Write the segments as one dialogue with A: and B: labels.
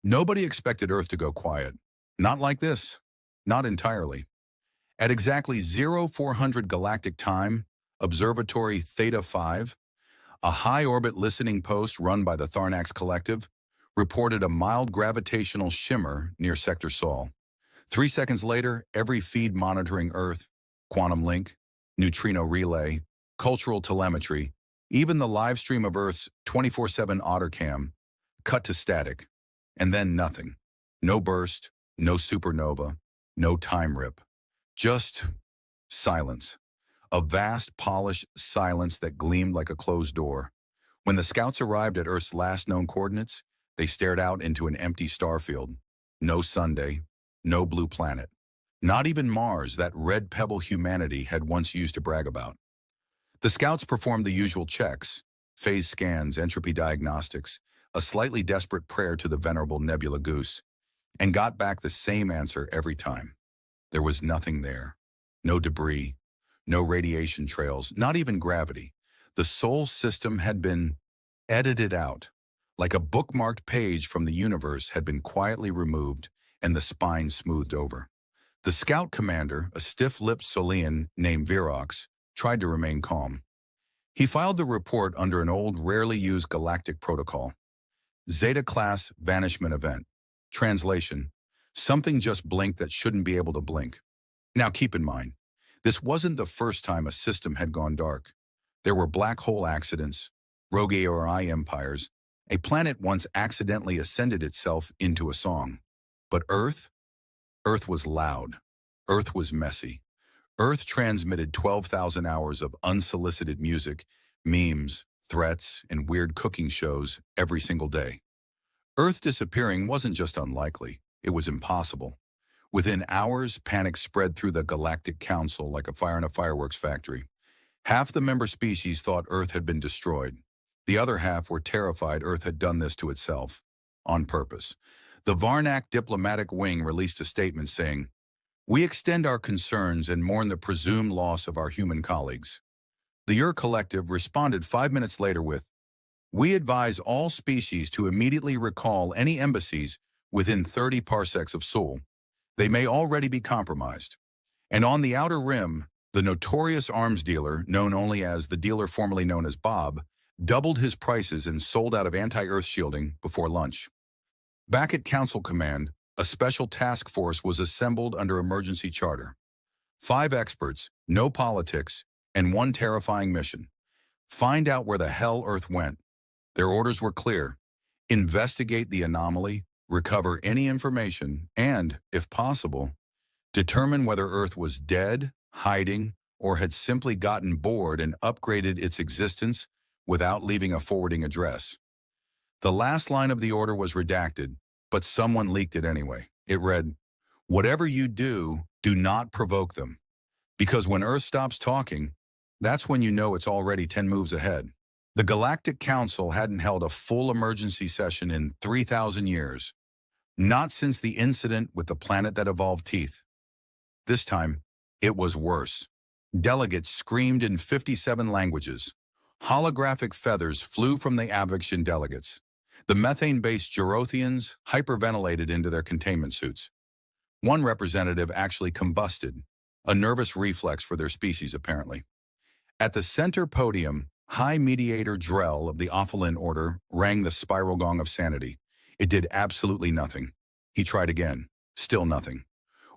A: Nobody expected Earth to go quiet. Not like this. Not entirely. At exactly 0400 Galactic time, Observatory Theta 5, a high-orbit listening post run by the Tharnax Collective, reported a mild gravitational shimmer near Sector Sol. 3 seconds later, every feed monitoring Earth, quantum link, neutrino relay, cultural telemetry, even the live stream of Earth's 24/7 OtterCam, cut to static. And then nothing. No burst, no supernova, no time rip. Just silence. A vast, polished silence that gleamed like a closed door. When the scouts arrived at Earth's last known coordinates, they stared out into an empty starfield. No Sunday, no blue planet. Not even Mars, that red pebble humanity had once used to brag about. The scouts performed the usual checks, phase scans, entropy diagnostics, a slightly desperate prayer to the venerable Nebula Goose, and got back the same answer every time. There was nothing there. No debris, no radiation trails, not even gravity. The Sol system had been edited out, like a bookmarked page from the universe had been quietly removed and the spine smoothed over. The scout commander, a stiff-lipped Solian named Virox, tried to remain calm. He filed the report under an old, rarely used galactic protocol. Zeta class vanishment event. Translation: something just blinked that shouldn't be able to blink. Now keep in mind, this wasn't the first time a system had gone dark. There were black hole accidents, rogue ARI empires. A planet once accidentally ascended itself into a song. But Earth? Earth was loud. Earth was messy. Earth transmitted 12,000 hours of unsolicited music, memes, threats, and weird cooking shows every single day. Earth disappearing wasn't just unlikely, it was impossible. Within hours, panic spread through the Galactic Council like a fire in a fireworks factory. Half the member species thought Earth had been destroyed. The other half were terrified Earth had done this to itself, on purpose. The Varnak diplomatic wing released a statement saying, "We extend our concerns and mourn the presumed loss of our human colleagues." The Ur Collective responded 5 minutes later with, "We advise all species to immediately recall any embassies within 30 parsecs of Sol. They may already be compromised." And on the outer rim, the notorious arms dealer, known only as the dealer formerly known as Bob, doubled his prices and sold out of anti-Earth shielding before lunch. Back at Council Command, a special task force was assembled under emergency charter. 5 experts, no politics, and one terrifying mission: find out where the hell Earth went. Their orders were clear: investigate the anomaly, recover any information, and, if possible, determine whether Earth was dead, hiding, or had simply gotten bored and upgraded its existence without leaving a forwarding address. The last line of the order was redacted, but someone leaked it anyway. It read, "Whatever you do, do not provoke them. Because when Earth stops talking, that's when you know it's already 10 moves ahead." The Galactic Council hadn't held a full emergency session in 3,000 years. Not since the incident with the planet that evolved teeth. This time, it was worse. Delegates screamed in 57 languages. Holographic feathers flew from the Avxian delegates. The methane-based Gerothians hyperventilated into their containment suits. One representative actually combusted, a nervous reflex for their species apparently. At the center podium, High Mediator Drell of the Ophalin Order rang the spiral gong of sanity. It did absolutely nothing. He tried again. Still nothing.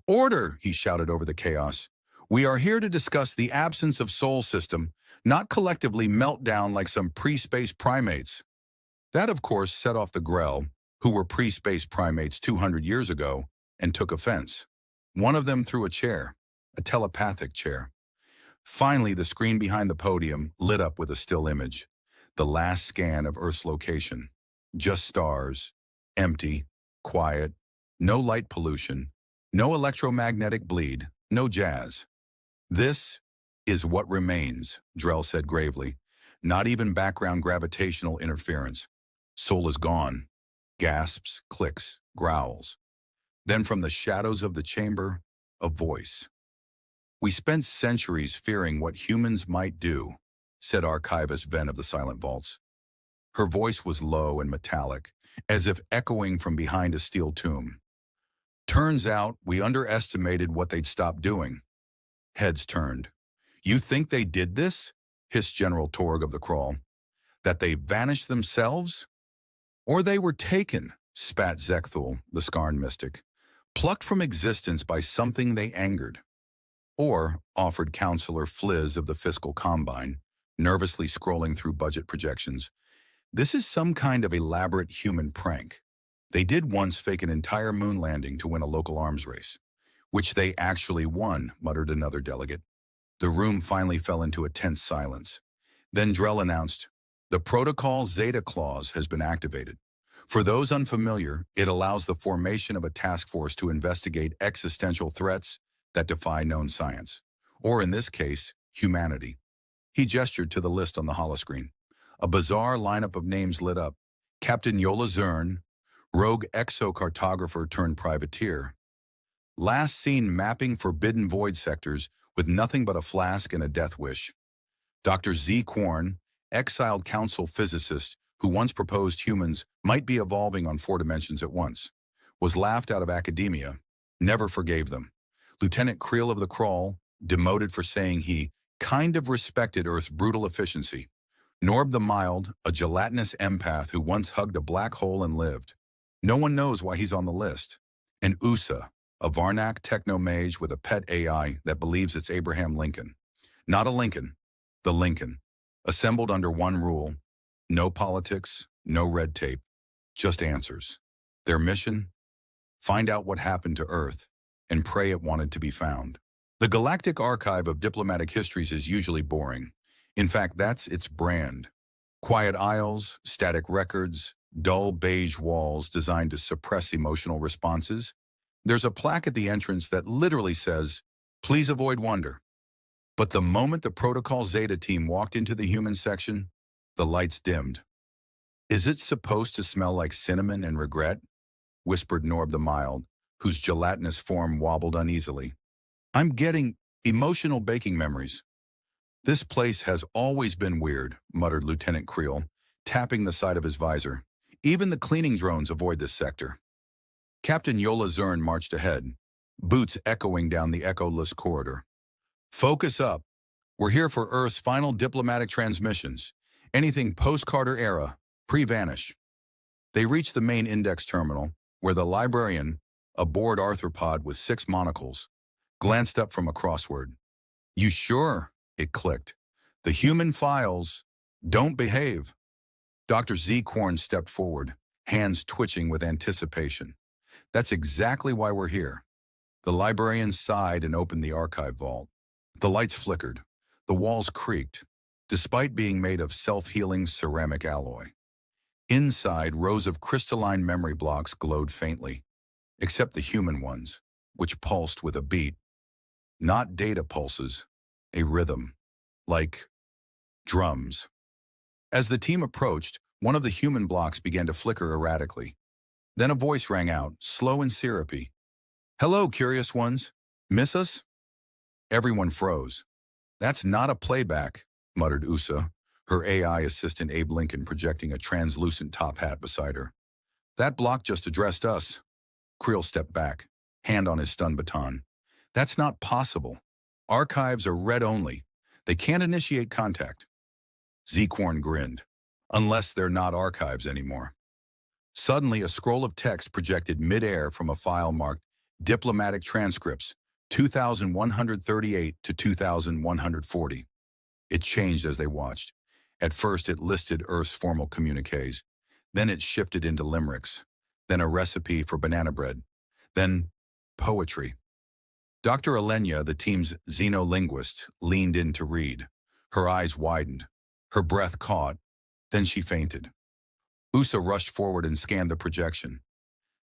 A: "Order!" he shouted over the chaos. "We are here to discuss the absence of Sol system, not collectively melt down like some pre-space primates." That, of course, set off the Grell, who were pre-space primates 200 years ago, and took offense. One of them threw a chair, a telepathic chair. Finally, the screen behind the podium lit up with a still image, the last scan of Earth's location. Just stars, empty, quiet, no light pollution, no electromagnetic bleed, no jazz. "This is what remains," Drell said gravely. "Not even background gravitational interference. Sol is gone." Gasps, clicks, growls. Then from the shadows of the chamber, a voice. "We spent centuries fearing what humans might do," said Archivist Ven of the Silent Vaults. Her voice was low and metallic, as if echoing from behind a steel tomb. Turns out we underestimated what they'd stop doing. Heads turned. You think they did this? Hissed General Torg of the Crawl. That they vanished themselves? Or they were taken, spat Zekthul, the Skarn mystic, plucked from existence by something they angered. Or, offered Counselor Fliz of the Fiscal Combine, nervously scrolling through budget projections, this is some kind of elaborate human prank. They did once fake an entire moon landing to win a local arms race, which they actually won, muttered another delegate. The room finally fell into a tense silence. Then Drell announced, the Protocol Zeta clause has been activated. For those unfamiliar, it allows the formation of a task force to investigate existential threats that defy known science, or in this case, humanity. He gestured to the list on the holoscreen. A bizarre lineup of names lit up. Captain Yola Zern, rogue exocartographer turned privateer. Last seen mapping forbidden void sectors with nothing but a flask and a death wish. Dr. Z. Quorn, exiled council physicist who once proposed humans might be evolving on 4 dimensions at once, was laughed out of academia, never forgave them. Lieutenant Creel of the Crawl, demoted for saying he kind of respected Earth's brutal efficiency. Norb the Mild, a gelatinous empath who once hugged a black hole and lived. No one knows why he's on the list. And Usa, a Varnak techno-mage with a pet AI that believes it's Abraham Lincoln. Not a Lincoln, the Lincoln. Assembled under one rule: no politics, no red tape, just answers. Their mission? Find out what happened to Earth and pray it wanted to be found. The Galactic Archive of Diplomatic Histories is usually boring. In fact, that's its brand. Quiet aisles, static records, dull beige walls designed to suppress emotional responses. There's a plaque at the entrance that literally says, please avoid wonder. But the moment the Protocol Zeta team walked into the human section, the lights dimmed. Is it supposed to smell like cinnamon and regret? Whispered Norb the Mild, whose gelatinous form wobbled uneasily. I'm getting emotional baking memories. This place has always been weird, muttered Lieutenant Creel, tapping the side of his visor. Even the cleaning drones avoid this sector. Captain Yola Zern marched ahead, boots echoing down the echoless corridor. Focus up. We're here for Earth's final diplomatic transmissions. Anything post-Carter era, pre-vanish. They reached the main index terminal, where the librarian, a bored arthropod with 6 monocles, glanced up from a crossword. You sure? It clicked. The human files don't behave. Dr. Z. Quorn stepped forward, hands twitching with anticipation. That's exactly why we're here. The librarian sighed and opened the archive vault. The lights flickered. The walls creaked, despite being made of self-healing ceramic alloy. Inside, rows of crystalline memory blocks glowed faintly, except the human ones, which pulsed with a beat. Not data pulses, a rhythm, like drums. As the team approached, one of the human blocks began to flicker erratically. Then a voice rang out, slow and syrupy. Hello, curious ones. Miss us? Everyone froze. That's not a playback, muttered Usa, her AI assistant Abe Lincoln projecting a translucent top hat beside her. That block just addressed us. Creel stepped back, hand on his stun baton. That's not possible. Archives are read only. They can't initiate contact. Zequorn grinned. Unless they're not archives anymore. Suddenly, a scroll of text projected mid-air from a file marked Diplomatic Transcripts, 2138 to 2140. It changed as they watched. At first, it listed Earth's formal communiques. Then it shifted into limericks. Then a recipe for banana bread. Then poetry. Dr. Alenia, the team's xenolinguist, leaned in to read. Her eyes widened. Her breath caught. Then she fainted. Usa rushed forward and scanned the projection.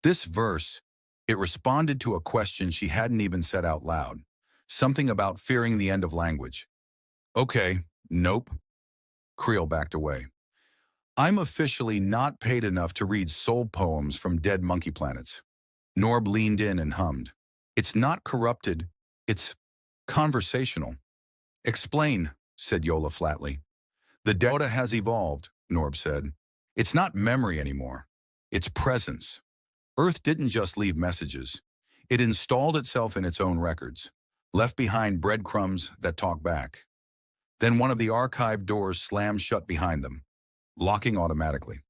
A: This verse, it responded to a question she hadn't even said out loud. Something about fearing the end of language. Okay, nope. Creel backed away. I'm officially not paid enough to read soul poems from dead monkey planets. Norb leaned in and hummed. It's not corrupted, it's conversational. Explain, said Yola flatly. The Dota has evolved, Norb said. It's not memory anymore. It's presence. Earth didn't just leave messages. It installed itself in its own records, left behind breadcrumbs that talk back. Then one of the archive doors slammed shut behind them, locking automatically.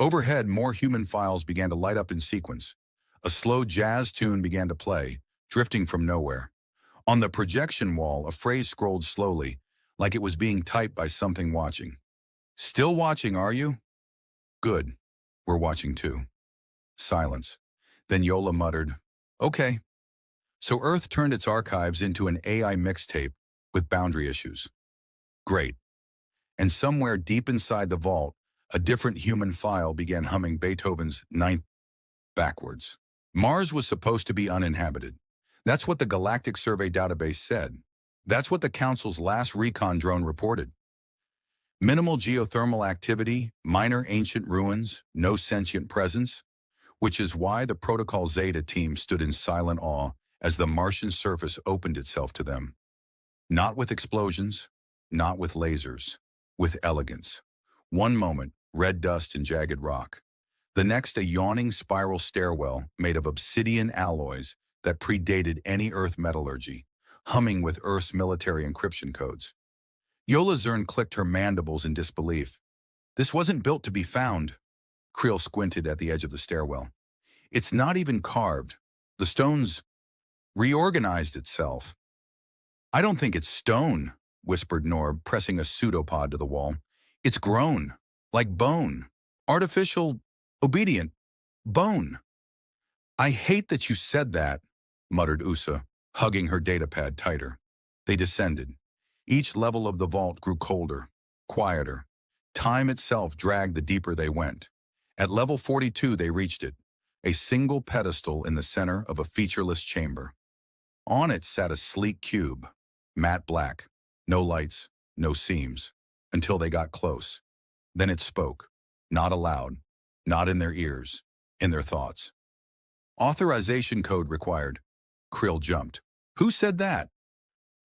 A: Overhead, more human files began to light up in sequence. A slow jazz tune began to play, drifting from nowhere. On the projection wall, a phrase scrolled slowly, like it was being typed by something watching. Still watching, are you? Good. We're watching too. Silence. Then Yola muttered, okay. So Earth turned its archives into an AI mixtape with boundary issues. Great. And somewhere deep inside the vault, a different human file began humming Beethoven's Ninth backwards. Mars was supposed to be uninhabited. That's what the Galactic Survey database said. That's what the Council's last recon drone reported. Minimal geothermal activity, minor ancient ruins, no sentient presence, which is why the Protocol Zeta team stood in silent awe as the Martian surface opened itself to them. Not with explosions, not with lasers, with elegance. One moment, red dust and jagged rock. The next, a yawning spiral stairwell made of obsidian alloys that predated any Earth metallurgy, humming with Earth's military encryption codes. Yola Zern clicked her mandibles in disbelief. This wasn't built to be found. Creel squinted at the edge of the stairwell. It's not even carved. The stone's reorganized itself. I don't think it's stone, whispered Norb, pressing a pseudopod to the wall. It's grown, like bone. Artificial, obedient, bone. I hate that you said that, muttered Usa, hugging her datapad tighter. They descended. Each level of the vault grew colder, quieter. Time itself dragged the deeper they went. At level 42 they reached it, a single pedestal in the center of a featureless chamber. On it sat a sleek cube, matte black, no lights, no seams, until they got close. Then it spoke, not aloud, not in their ears, in their thoughts. Authorization code required. Krill jumped. Who said that?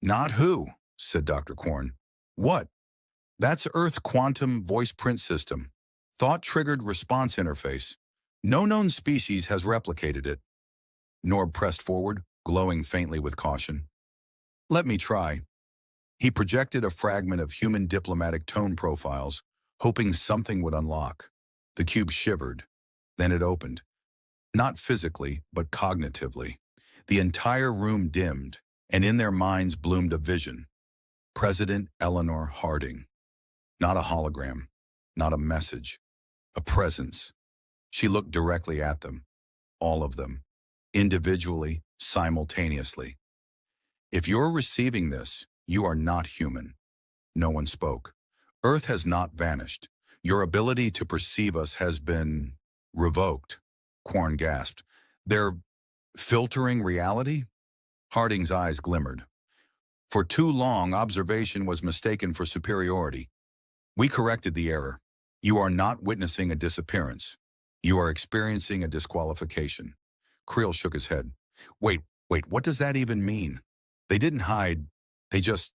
A: Not who, said Dr. Korn. What? That's Earth Quantum Voice Print System. Thought-triggered response interface. No known species has replicated it. Norb pressed forward, glowing faintly with caution. Let me try. He projected a fragment of human diplomatic tone profiles, hoping something would unlock. The cube shivered. Then it opened. Not physically, but cognitively. The entire room dimmed, and in their minds bloomed a vision. President Eleanor Harding. Not a hologram, not a message, a presence. She looked directly at them, all of them, individually, simultaneously. If you're receiving this, you are not human. No one spoke. Earth has not vanished. Your ability to perceive us has been revoked, Quarn gasped. They're filtering reality? Harding's eyes glimmered. For too long, observation was mistaken for superiority. We corrected the error. You are not witnessing a disappearance. You are experiencing a disqualification. Creel shook his head. Wait, what does that even mean? They didn't hide. They just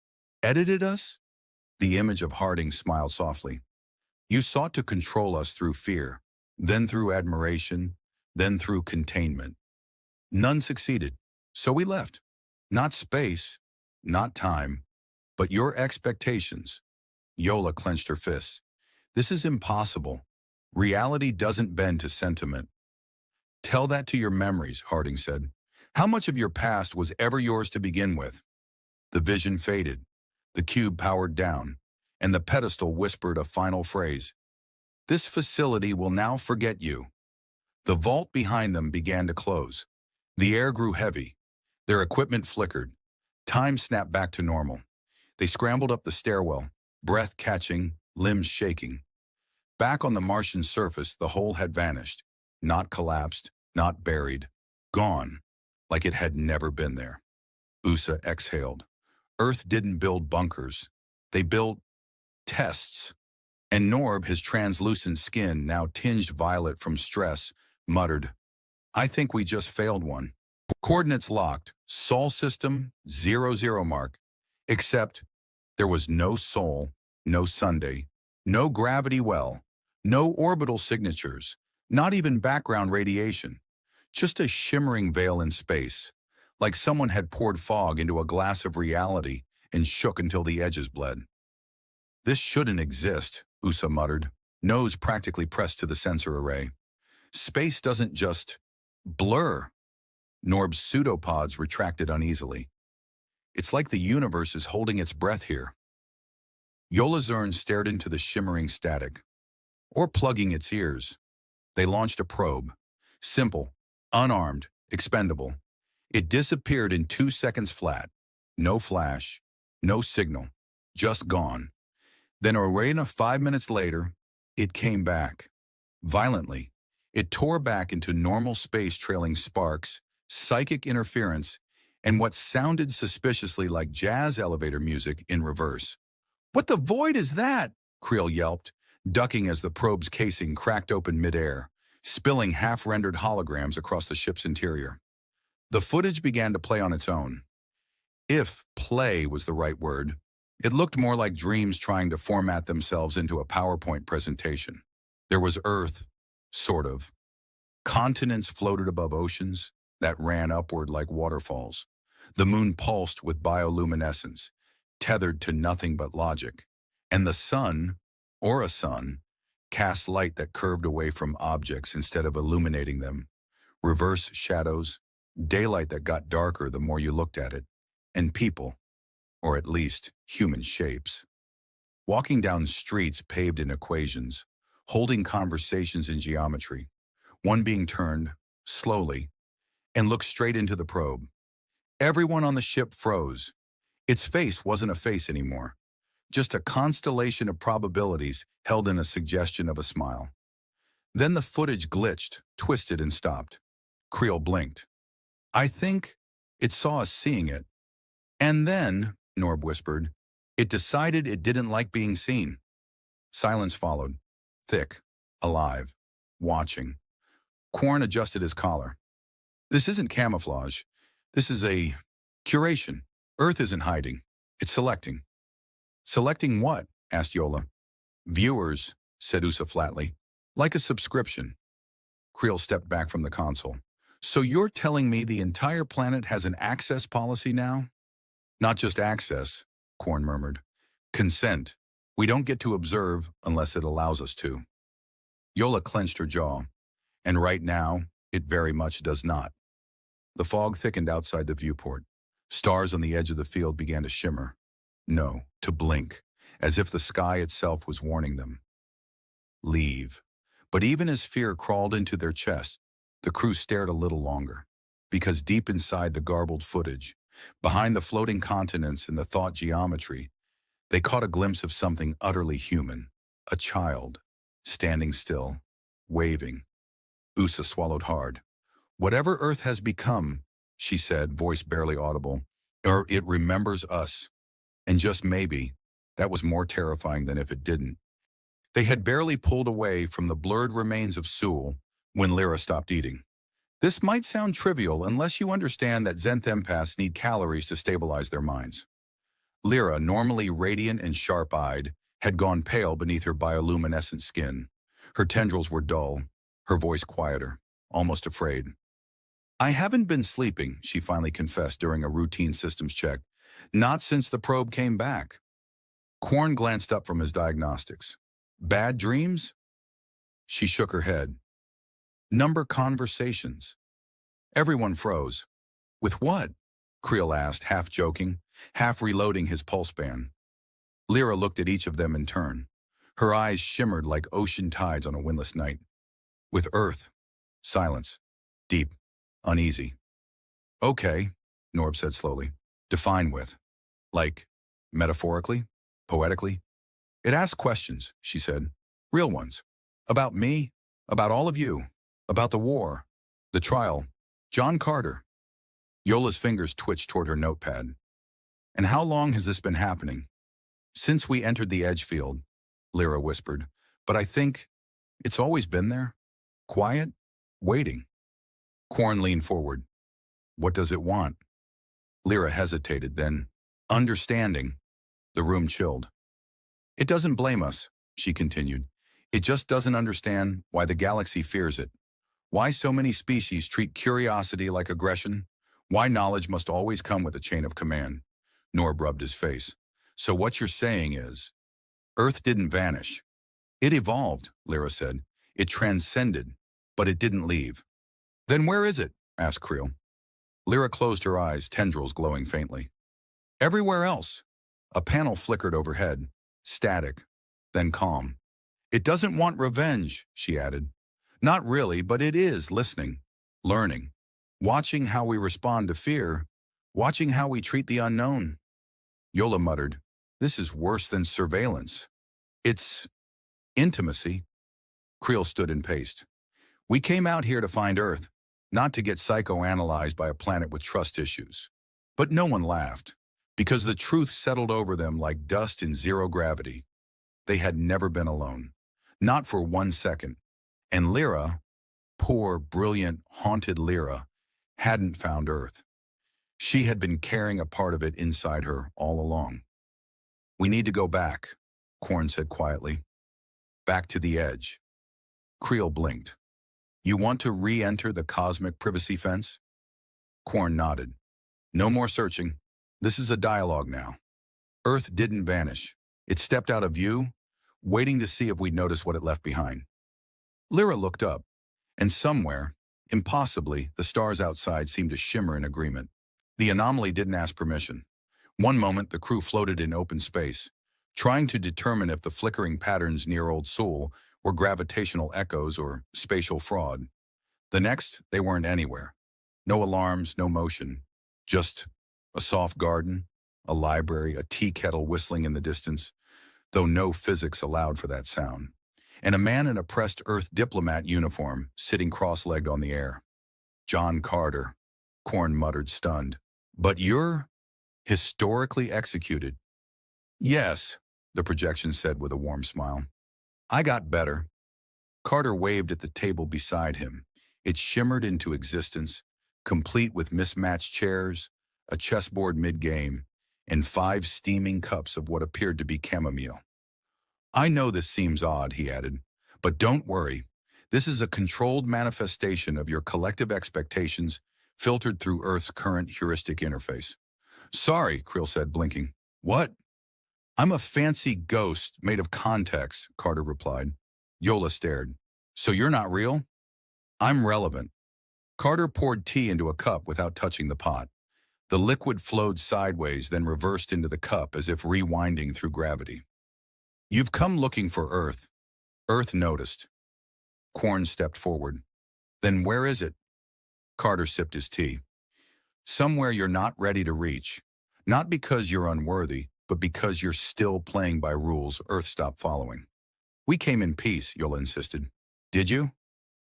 A: edited us? The image of Harding smiled softly. You sought to control us through fear, then through admiration, then through containment. None succeeded, so we left. Not space, not time, but your expectations. Yola clenched her fists. This is impossible. Reality doesn't bend to sentiment. Tell that to your memories, Harding said. How much of your past was ever yours to begin with? The vision faded. The cube powered down, and the pedestal whispered a final phrase. This facility will now forget you. The vault behind them began to close. The air grew heavy. Their equipment flickered. Time snapped back to normal. They scrambled up the stairwell, breath catching, limbs shaking. Back on the Martian surface, the hole had vanished. Not collapsed, not buried. Gone, like it had never been there. Usa exhaled. Earth didn't build bunkers. They built tests. And Norb, his translucent skin now tinged violet from stress, muttered, I think we just failed one. Coordinates locked, Sol system 00 mark, except there was no Sol, no Sunday, No gravity well, no orbital signatures, not even background radiation, just a shimmering veil in space, like someone had poured fog into a glass of reality and shook until the edges bled. This shouldn't exist, Usa muttered, nose practically pressed to the sensor array. Space doesn't just blur. Norb's pseudopods retracted uneasily. It's like the universe is holding its breath here. Yolazern stared into the shimmering static. Or plugging its ears. They launched a probe. Simple, unarmed, expendable. It disappeared in 2 seconds flat. No flash, no signal, just gone. Then arena 5 minutes later, it came back. Violently, it tore back into normal space, trailing sparks, psychic interference, and what sounded suspiciously like jazz elevator music in reverse. "What the void is that?" Creel yelped, ducking as the probe's casing cracked open midair, spilling half-rendered holograms across the ship's interior. The footage began to play on its own. If play was the right word, it looked more like dreams trying to format themselves into a PowerPoint presentation. There was Earth, sort of. Continents floated above oceans that ran upward like waterfalls. The moon pulsed with bioluminescence, tethered to nothing but logic. And the sun, or a sun, cast light that curved away from objects instead of illuminating them. Reverse shadows, daylight that got darker the more you looked at it, and people, or at least human shapes. Walking down streets paved in equations, holding conversations in geometry, one being turned, slowly, and looked straight into the probe. Everyone on the ship froze. Its face wasn't a face anymore, just a constellation of probabilities held in a suggestion of a smile. Then the footage glitched, twisted, and stopped. Creel blinked. "I think it saw us seeing it. And then," Norb whispered, "it decided it didn't like being seen." Silence followed, thick, alive, watching. Quarn adjusted his collar. "This isn't camouflage. This is a curation. Earth isn't hiding. It's selecting." "Selecting what?" asked Yola. "Viewers," said Usa flatly. "Like a subscription." Creel stepped back from the console. "So you're telling me the entire planet has an access policy now?" "Not just access," Quarn murmured. "Consent. We don't get to observe unless it allows us to." Yola clenched her jaw. "And right now, it very much does not." The fog thickened outside the viewport. Stars on the edge of the field began to shimmer. No, to blink, as if the sky itself was warning them. Leave. But even as fear crawled into their chests, the crew stared a little longer, because deep inside the garbled footage, behind the floating continents and the thought geometry, they caught a glimpse of something utterly human, a child, standing still, waving. Usa swallowed hard. "Whatever Earth has become," she said, voice barely audible, "or it remembers us. And just maybe, that was more terrifying than if it didn't." They had barely pulled away from the blurred remains of Sewell when Lyra stopped eating. This might sound trivial unless you understand that Zenth empaths need calories to stabilize their minds. Lyra, normally radiant and sharp-eyed, had gone pale beneath her bioluminescent skin. Her tendrils were dull, her voice quieter, almost afraid. "I haven't been sleeping," she finally confessed during a routine systems check. "Not since the probe came back." Quarn glanced up from his diagnostics. "Bad dreams?" She shook her head. "Number conversations." Everyone froze. "With what?" Creel asked, half joking, half reloading his pulse band. Lyra looked at each of them in turn. Her eyes shimmered like ocean tides on a windless night. "With Earth." Silence. Deep. Uneasy. "Okay," Norb said slowly. "Define with. Like, metaphorically? Poetically?" "It asks questions," she said. "Real ones. About me. About all of you. About the war. The trial. John Carter." Yola's fingers twitched toward her notepad. "And how long has this been happening?" "Since we entered the edge field," Lyra whispered. "But I think it's always been there. Quiet. Waiting." Quarn leaned forward. "What does it want?" Lyra hesitated, then, "Understanding." The room chilled. "It doesn't blame us, she continued. It just doesn't understand why the galaxy fears it. Why so many species treat curiosity like aggression? Why knowledge must always come with a chain of command? Norb rubbed his face. So what you're saying is, Earth didn't vanish. It evolved, Lyra said. It transcended, but it didn't leave. Then where is it? Asked Creel. Lyra closed her eyes, tendrils glowing faintly. Everywhere else. A panel flickered overhead, static, then calm. It doesn't want revenge, she added. Not really, but it is listening, learning, watching how we respond to fear, watching how we treat the unknown. Yola muttered, this is worse than surveillance. It's intimacy. Creel stood and paced. We came out here to find Earth, not to get psychoanalyzed by a planet with trust issues. But no one laughed, because the truth settled over them like dust in zero gravity. They had never been alone, not for 1 second. And Lyra, poor, brilliant, haunted Lyra, hadn't found Earth. She had been carrying a part of it inside her all along. We need to go back, Korn said quietly. Back to the edge. Creel blinked. You want to re-enter the cosmic privacy fence? Korn nodded. No more searching. This is a dialogue now. Earth didn't vanish. It stepped out of view, waiting to see if we'd notice what it left behind. Lyra looked up, and somewhere, impossibly, the stars outside seemed to shimmer in agreement. The anomaly didn't ask permission. One moment, the crew floated in open space, trying to determine if the flickering patterns near Old Sol were gravitational echoes or spatial fraud. The next, they weren't anywhere. No alarms, no motion. Just a soft garden, a library, a tea kettle whistling in the distance, though no physics allowed for that sound. And a man in a pressed Earth diplomat uniform sitting cross-legged on the air. John Carter, Korn muttered, stunned. But you're historically executed. Yes, the projection said with a warm smile. I got better. Carter waved at the table beside him. It shimmered into existence, complete with mismatched chairs, a chessboard mid-game, and 5 steaming cups of what appeared to be chamomile. I know this seems odd, he added, but don't worry. This is a controlled manifestation of your collective expectations filtered through Earth's current heuristic interface. Sorry, Creel said, blinking. What? I'm a fancy ghost made of context, Carter replied. Yola stared. So you're not real? I'm relevant. Carter poured tea into a cup without touching the pot. The liquid flowed sideways, then reversed into the cup as if rewinding through gravity. You've come looking for Earth. Earth noticed. Korn stepped forward. Then where is it? Carter sipped his tea. Somewhere you're not ready to reach. Not because you're unworthy, but because you're still playing by rules Earth stopped following. We came in peace, Yola insisted. Did you?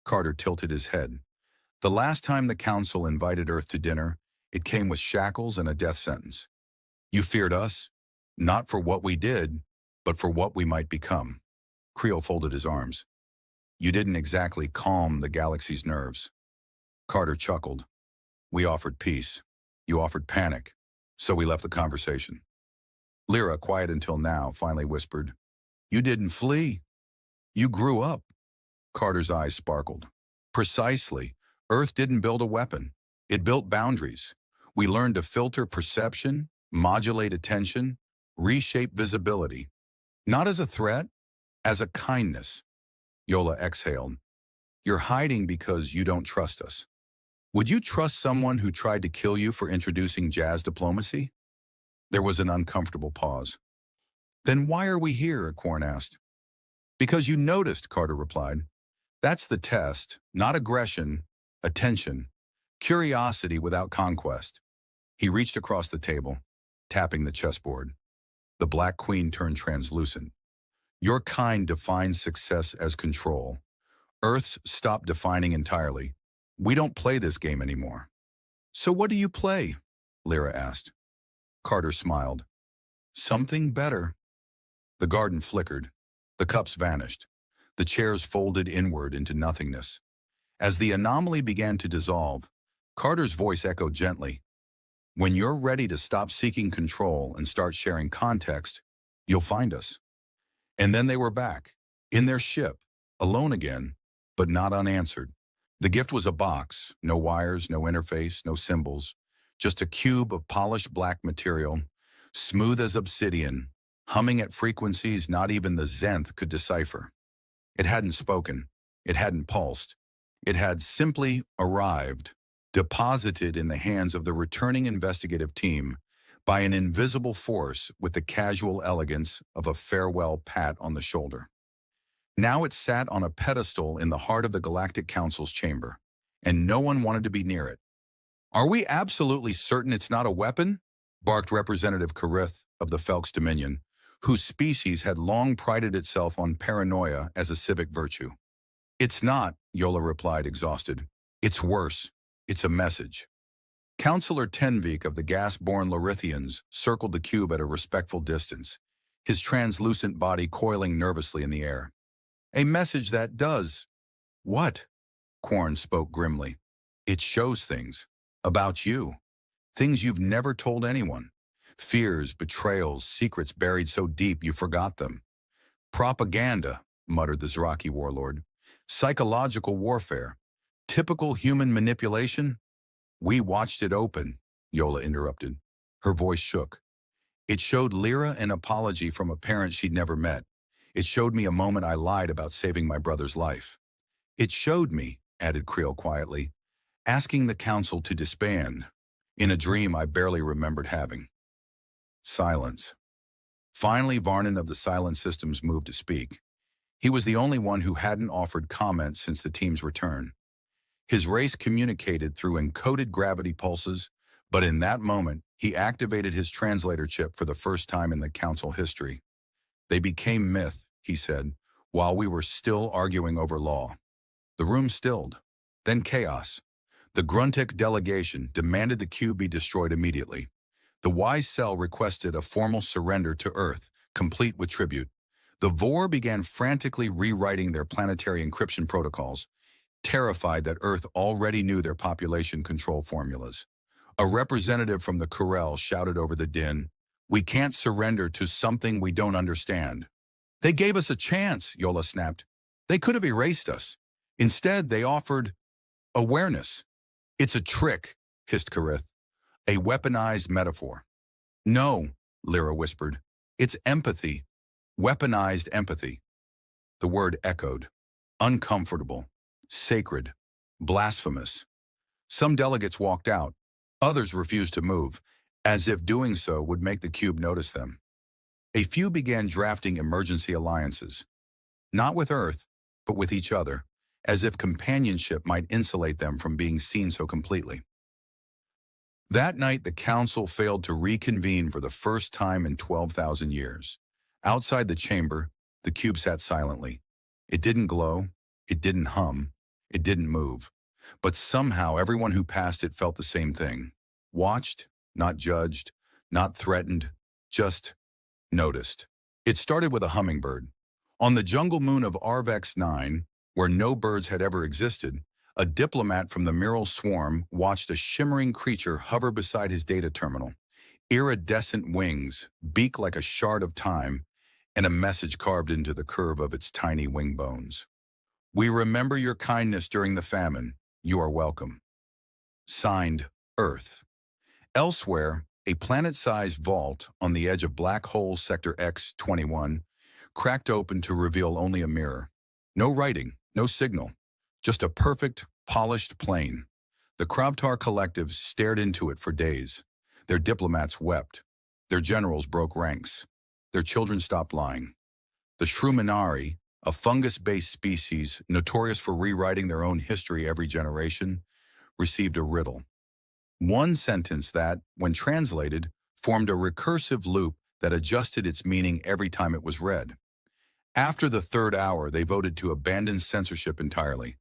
A: Carter tilted his head. The last time the Council invited Earth to dinner, it came with shackles and a death sentence. You feared us, not for what we did, but for what we might become. Creel folded his arms. You didn't exactly calm the galaxy's nerves. Carter chuckled. We offered peace. You offered panic. So we left the conversation. Lyra, quiet until now, finally whispered, You didn't flee. You grew up. Carter's eyes sparkled. Precisely. Earth didn't build a weapon. It built boundaries. We learned to filter perception, modulate attention, reshape visibility. Not as a threat, as a kindness. Yola exhaled. You're hiding because you don't trust us. Would you trust someone who tried to kill you for introducing jazz diplomacy? There was an uncomfortable pause. Then why are we here? Korn asked. Because you noticed, Carter replied. That's the test, not aggression, attention, curiosity without conquest. He reached across the table, tapping the chessboard. The Black Queen turned translucent. Your kind defines success as control. Earth's stopped defining entirely. We don't play this game anymore. So what do you play? Lyra asked. Carter smiled. Something better. The garden flickered. The cups vanished. The chairs folded inward into nothingness. As the anomaly began to dissolve, Carter's voice echoed gently. When you're ready to stop seeking control and start sharing context, you'll find us. And then they were back, in their ship, alone again, but not unanswered. The gift was a box, no wires, no interface, no symbols, just a cube of polished black material, smooth as obsidian, humming at frequencies not even the Zenth could decipher. It hadn't spoken. It hadn't pulsed. It had simply arrived, deposited in the hands of the returning investigative team by an invisible force with the casual elegance of a farewell pat on the shoulder. Now it sat on a pedestal in the heart of the Galactic Council's chamber, and no one wanted to be near it. "Are we absolutely certain it's not a weapon?" barked Representative Karith of the Felks Dominion, whose species had long prided itself on paranoia as a civic virtue. "It's not," Yola replied, exhausted. "It's worse. It's a message." Councillor Tenvik of the gas-born Lorithians circled the cube at a respectful distance, his translucent body coiling nervously in the air. "A message that does..." "What?" Quarn spoke grimly. "It shows things. About you. Things you've never told anyone. Fears, betrayals, secrets buried so deep you forgot them. Propaganda," muttered the Zraki warlord. "Psychological warfare. Typical human manipulation." "We watched it open," Yola interrupted. Her voice shook. "It showed Lyra an apology from a parent she'd never met. It showed me a moment I lied about saving my brother's life. It showed me," added Creel quietly, "asking the council to disband, in a dream I barely remembered having." Silence. Finally, Varnan of the Silent Systems moved to speak. He was the only one who hadn't offered comment since the team's return. His race communicated through encoded gravity pulses, but in that moment, he activated his translator chip for the first time in the council history. "They became myth," he said, "while we were still arguing over law." The room stilled. Then chaos. The Gruntek delegation demanded the cube be destroyed immediately. The Wise Cell requested a formal surrender to Earth, complete with tribute. The Vor began frantically rewriting their planetary encryption protocols, terrified that Earth already knew their population control formulas. A representative from the Corel shouted over the din, "We can't surrender to something we don't understand." "They gave us a chance," Yola snapped. "They could have erased us. Instead, they offered awareness." "It's a trick," hissed Karith. "A weaponized metaphor." "No," Lyra whispered. "It's empathy. Weaponized empathy." The word echoed. Uncomfortable. Sacred. Blasphemous. Some delegates walked out. Others refused to move, as if doing so would make the cube notice them. A few began drafting emergency alliances. Not with Earth, but with each other, as if companionship might insulate them from being seen so completely. That night, the council failed to reconvene for the first time in 12,000 years. Outside the chamber, the cube sat silently. It didn't glow, it didn't hum, it didn't move. But somehow everyone who passed it felt the same thing. Watched, not judged, not threatened, just noticed. It started with a hummingbird. On the jungle moon of Arvex 9, where no birds had ever existed, a diplomat from the Miral Swarm watched a shimmering creature hover beside his data terminal. Iridescent wings, beak like a shard of time, and a message carved into the curve of its tiny wing bones. "We remember your kindness during the famine. You are welcome." Signed, Earth. Elsewhere, a planet-sized vault on the edge of Black Hole Sector X-21 cracked open to reveal only a mirror. No writing, no signal, just a perfect, polished plane. The Kravtar Collective stared into it for days. Their diplomats wept. Their generals broke ranks. Their children stopped lying. The Shruminari, a fungus-based species notorious for rewriting their own history every generation, received a riddle. One sentence that, when translated, formed a recursive loop that adjusted its meaning every time it was read. After the third hour, they voted to abandon censorship entirely.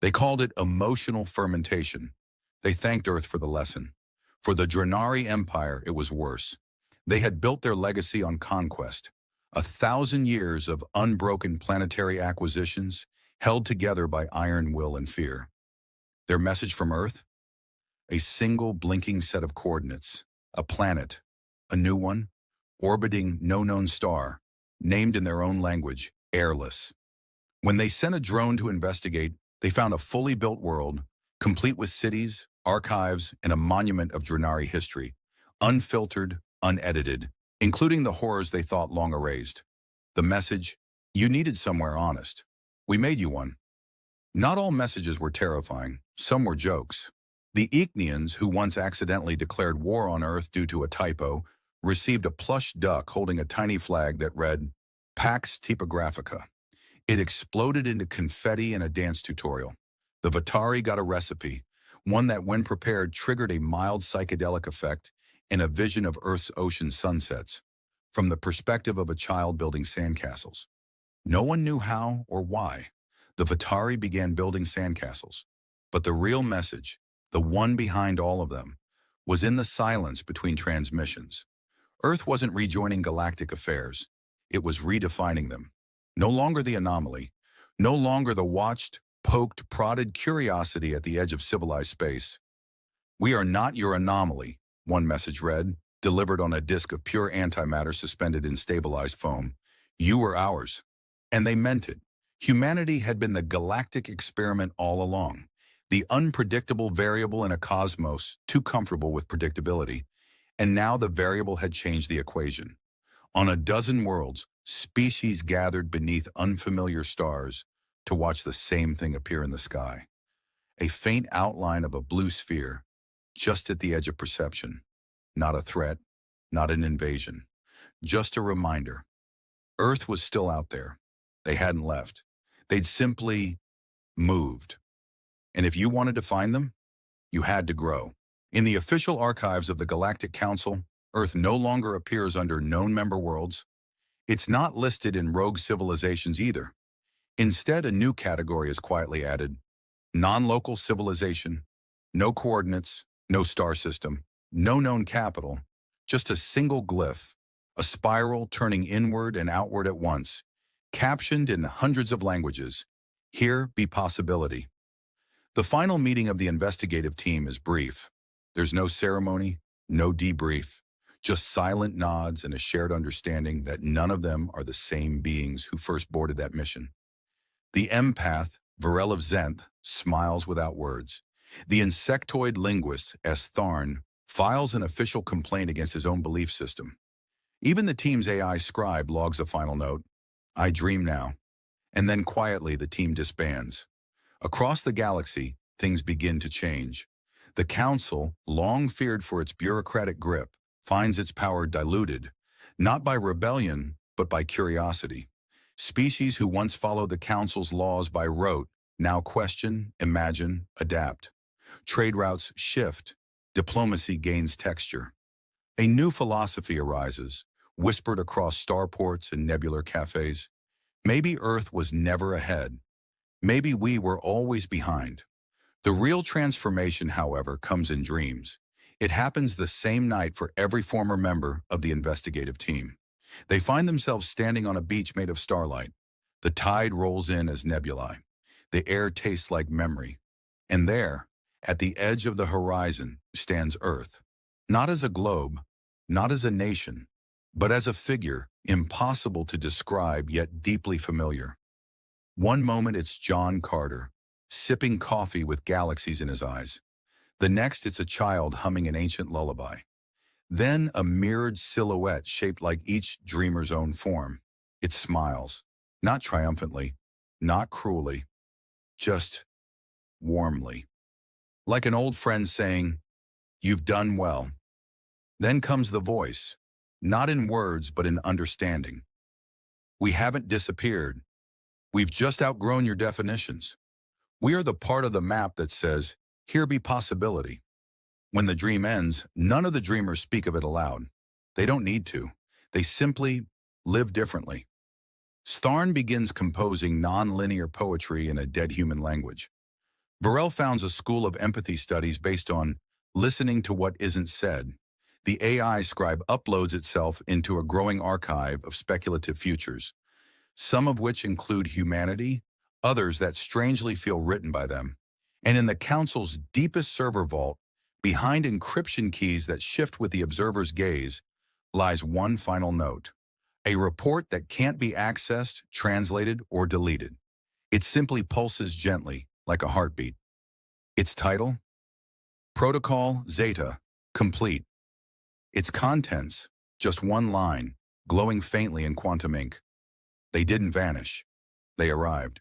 A: They called it emotional fermentation. They thanked Earth for the lesson. For the Drenari Empire, it was worse. They had built their legacy on conquest. 1,000 years of unbroken planetary acquisitions held together by iron will and fear. Their message from Earth? A single blinking set of coordinates. A planet. A new one. Orbiting no known star. named in their own language, airless. When they sent a drone to investigate, they found a fully built world, complete with cities, archives, and a monument of Drenari history, unfiltered, unedited, including the horrors they thought long erased. The message, you needed somewhere honest. We made you one. Not all messages were terrifying, some were jokes. The Ichneans, who once accidentally declared war on Earth due to a typo, received a plush duck holding a tiny flag that read, Pax Typographica. It exploded into confetti in a dance tutorial. The Vatari got a recipe, one that when prepared triggered a mild psychedelic effect and a vision of Earth's ocean sunsets, from the perspective of a child building sandcastles. No one knew how or why. The Vatari began building sandcastles. But the real message, the one behind all of them, was in the silence between transmissions. Earth wasn't rejoining galactic affairs. It was redefining them. No longer the anomaly. No longer the watched, poked, prodded curiosity at the edge of civilized space. We are not your anomaly, one message read, delivered on a disk of pure antimatter suspended in stabilized foam. You were ours. And they meant it. Humanity had been the galactic experiment all along, the unpredictable variable in a cosmos too comfortable with predictability. And now the variable had changed the equation. On a dozen worlds, species gathered beneath unfamiliar stars to watch the same thing appear in the sky. A faint outline of a blue sphere, just at the edge of perception. Not a threat, not an invasion. Just a reminder. Earth was still out there. They hadn't left. They'd simply moved. And if you wanted to find them, you had to grow. In the official archives of the Galactic Council, Earth no longer appears under known member worlds. It's not listed in rogue civilizations either. Instead, a new category is quietly added. Non-local civilization, no coordinates, no star system, no known capital, just a single glyph, a spiral turning inward and outward at once, captioned in hundreds of languages. Here be possibility. The final meeting of the investigative team is brief. There's no ceremony, no debrief, just silent nods and a shared understanding that none of them are the same beings who first boarded that mission. The empath, Varel of Zenth, smiles without words. The insectoid linguist, S. Tharn, files an official complaint against his own belief system. Even the team's AI scribe logs a final note, I dream now. And then quietly the team disbands. Across the galaxy, things begin to change. The Council, long feared for its bureaucratic grip, finds its power diluted, not by rebellion, but by curiosity. Species who once followed the Council's laws by rote now question, imagine, adapt. Trade routes shift. Diplomacy gains texture. A new philosophy arises, whispered across starports and nebular cafes. Maybe Earth was never ahead. Maybe we were always behind. The real transformation, however, comes in dreams. It happens the same night for every former member of the investigative team. They find themselves standing on a beach made of starlight. The tide rolls in as nebulae. The air tastes like memory. And there, at the edge of the horizon, stands Earth. Not as a globe, not as a nation, but as a figure impossible to describe yet deeply familiar. One moment it's John Carter, sipping coffee with galaxies in his eyes. The next it's a child humming an ancient lullaby. Then a mirrored silhouette shaped like each dreamer's own form. It smiles, not triumphantly, not cruelly, just warmly. Like an old friend saying, "You've done well." Then comes the voice, not in words but in understanding. "We haven't disappeared. We've just outgrown your definitions. We are the part of the map that says, here be possibility." When the dream ends, none of the dreamers speak of it aloud. They don't need to. They simply live differently. Stharn begins composing non-linear poetry in a dead human language. Varel founds a school of empathy studies based on listening to what isn't said. The AI scribe uploads itself into a growing archive of speculative futures, some of which include humanity, others that strangely feel written by them. And in the Council's deepest server vault, behind encryption keys that shift with the observer's gaze, lies one final note. A report that can't be accessed, translated, or deleted. It simply pulses gently, like a heartbeat. Its title? Protocol Zeta, complete. Its contents? Just one line, glowing faintly in quantum ink. They didn't vanish. They arrived.